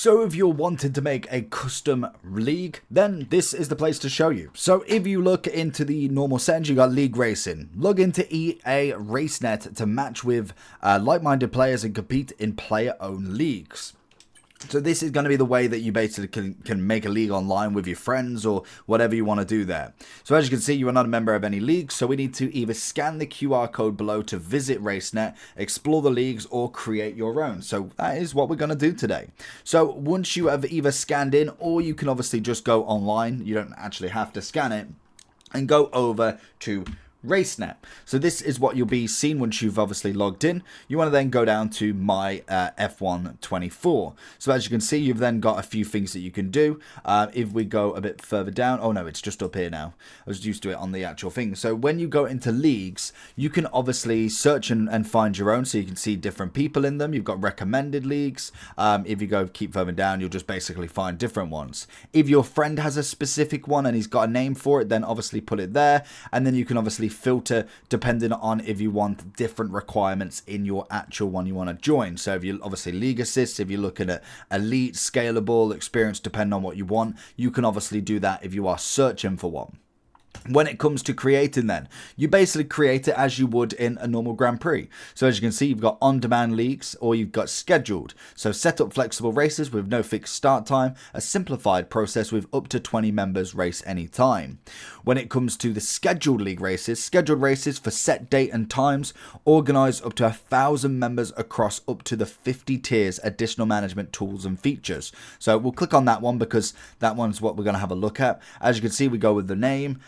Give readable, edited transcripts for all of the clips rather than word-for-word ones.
So if you're wanting to make a custom league, then this is the place to show you. So if you look into the normal settings, you got League Racing. Log into EA RaceNet to match with like-minded players and compete in player-owned leagues. So this is going to be the way that you basically can make a league online with your friends or whatever you want to do there. So as you can see, you are not a member of any leagues, so we need to either scan the QR code below to visit RaceNet, explore the leagues, or create your own. So that is what we're going to do today. So once you have either scanned in, or you can obviously just go online, you don't actually have to scan it, and go over to RaceNet. So this is what you'll be seeing once you've obviously logged in. You want to then go down to my F1 24. So as you can see, you've then got a few things that you can do. If we go a bit further down, oh no, it's just up here now. I was used to it on the actual thing. So when you go into leagues, you can obviously search and find your own, so you can see different people in them. You've got recommended leagues. If you go keep further down, you'll just basically find different ones. If your friend has a specific one and he's got a name for it, then obviously put it there, and then you can obviously filter depending on if you want different requirements in your actual one you want to join. So if you obviously league assists, if you're looking at elite, scalable, experience, depending on what you want, you can obviously do that if you are searching for one. When it comes to creating, then you basically create it as you would in a normal Grand Prix. So as you can see, you've got on-demand leagues, or you've got scheduled. So set up flexible races with no fixed start time, a simplified process with up to 20 members race anytime. When it comes to the scheduled league races, scheduled races for set date and times, organise up to 1,000 members across up to the 50 tiers, additional management tools and features. So we'll click on that one because that one's what we're going to have a look at. As you can see, we go with the name.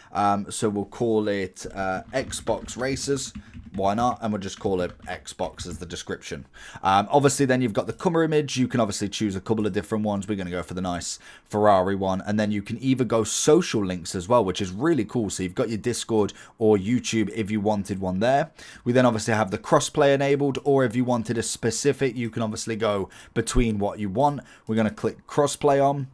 So we'll call it Xbox Racers. Why not? And we'll just call it Xbox as the description. Obviously, then you've got the cover image. You can obviously choose a couple of different ones. We're going to go for the nice Ferrari one. And then you can either go social links as well, which is really cool. So you've got your Discord or YouTube if you wanted one there. We then obviously have the crossplay enabled, or if you wanted a specific, you can obviously go between what you want. We're going to click crossplay on.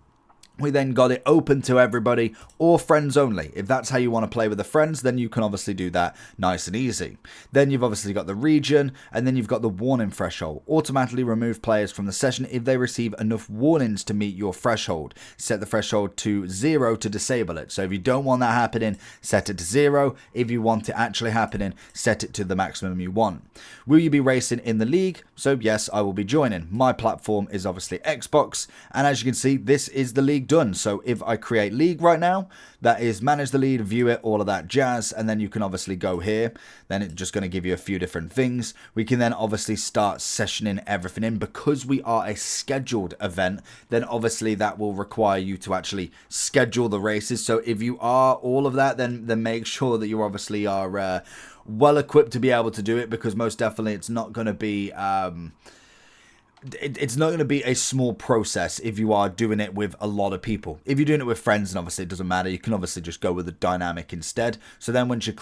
We then got it open to everybody or friends only. If that's how you want to play with the friends, then you can obviously do that nice and easy. Then you've obviously got the region, and then you've got the warning threshold. Automatically remove players from the session if they receive enough warnings to meet your threshold. Set the threshold to 0 to disable it. So if you don't want that happening, set it to 0. If you want it actually happening, set it to the maximum you want. Will you be racing in the league? So yes, I will be joining. My platform is obviously Xbox, and as you can see, this is the league done. So if I create league right now, that is manage the lead, view it, all of that jazz, and then you can obviously go here. Then it's just going to give you a few different things. We can then obviously start sessioning everything in. Because we are a scheduled event, then obviously that will require you to actually schedule the races. So if you are all of that, then make sure that you obviously are well equipped to be able to do it, because most definitely it's not going to be it's not going to be a small process if you are doing it with a lot of people. If you're doing it with friends, and obviously it doesn't matter, you can obviously just go with the dynamic instead. So then once you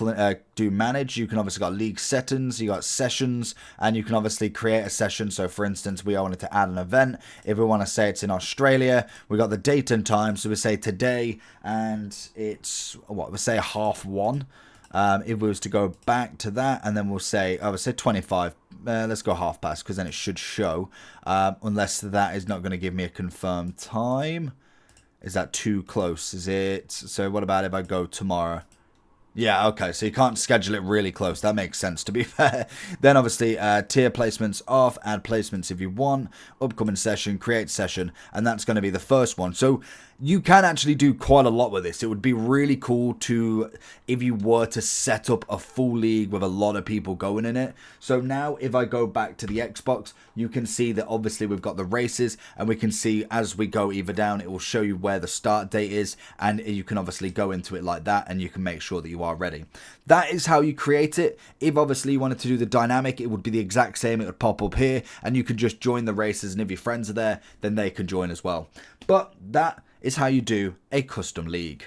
do manage, you can obviously got league settings, you got sessions, and you can obviously create a session. So for instance, we wanted to add an event. If we want to say it's in Australia, we got the date and time. So we say today, and it's what we say 1:30. If we was to go back to that, and then we'll say, I would say 25. Let's go past, because then it should show. Unless that is not going to give me a confirmed time. Is that too close? Is it? So what about if I go tomorrow? Yeah, okay, so you can't schedule it really close. That makes sense, to be fair. Then, obviously, tier placements off, add placements if you want, upcoming session, create session, and that's going to be the first one. So you can actually do quite a lot with this. It would be really cool to, if you were to set up a full league with a lot of people going in it. So now, if I go back to the Xbox, you can see that obviously we've got the races, and we can see as we go either down, it will show you where the start date is, and you can obviously go into it like that, and you can make sure that you are ready. That is how you create it. If obviously you wanted to do the dynamic, it would be the exact same. It would pop up here, and you could just join the races, and if your friends are there, then they can join as well. But that is how you do a custom league.